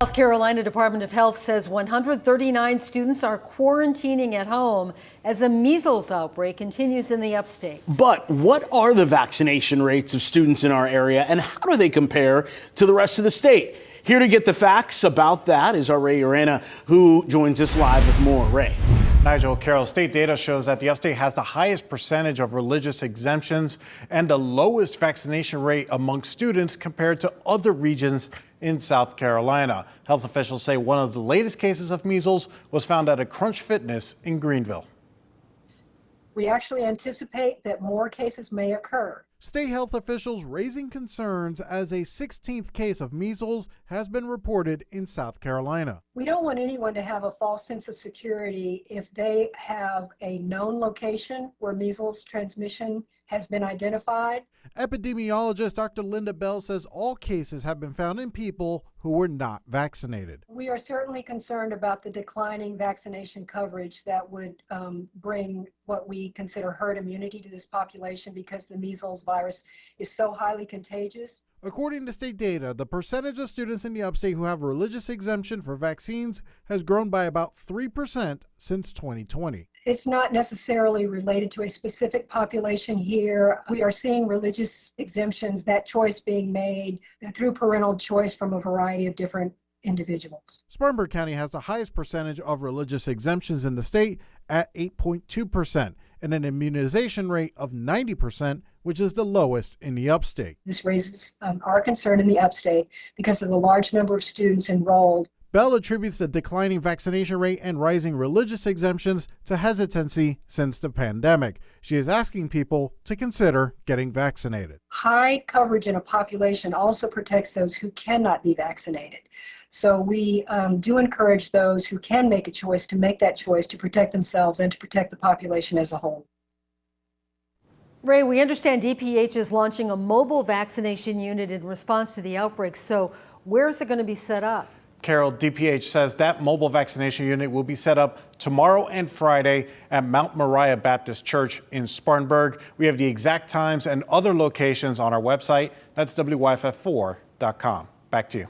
South Carolina Department of Health says 139 students are quarantining at home as a measles outbreak continues in the upstate. But what are the vaccination rates of students in our area and how do they compare to the rest of the state? Here to get the facts about that is our Ray Urena, who joins us live with more. Ray. Nigel, Carroll, state data shows that the upstate has the highest percentage of religious exemptions and the lowest vaccination rate among students compared to other regions in South Carolina. Health officials say one of the latest cases of measles was found at a Crunch Fitness in Greenville. We actually anticipate that more cases may occur. State health officials raising concerns as a 16th case of measles has been reported in South Carolina. We don't want anyone to have a false sense of security if they have a known location where measles transmission has been identified. Epidemiologist Dr. Linda Bell says all cases have been found in people who were not vaccinated. We are certainly concerned about the declining vaccination coverage that would bring what we consider herd immunity to this population because the measles virus is so highly contagious. According to state data, the percentage of students in the upstate who have religious exemption for vaccines has grown by about 3% since 2020. It's not necessarily related to a specific population here. We are seeing religious exemptions, that choice being made through parental choice from a variety of different individuals. Spartanburg County has the highest percentage of religious exemptions in the state at 8.2% and an immunization rate of 90%, which is the lowest in the upstate. This raises our concern in the upstate because of the large number of students enrolled. Bell attributes the declining vaccination rate and rising religious exemptions to hesitancy since the pandemic. She is asking people to consider getting vaccinated. High coverage in a population also protects those who cannot be vaccinated. So we do encourage those who can make a choice to make that choice to protect themselves and to protect the population as a whole. Ray, we understand DPH is launching a mobile vaccination unit in response to the outbreak. So where is it going to be set up? Carol, DPH says that mobile vaccination unit will be set up tomorrow and Friday at Mount Moriah Baptist Church in Spartanburg. We have the exact times and other locations on our website. That's WYFF4.com. Back to you.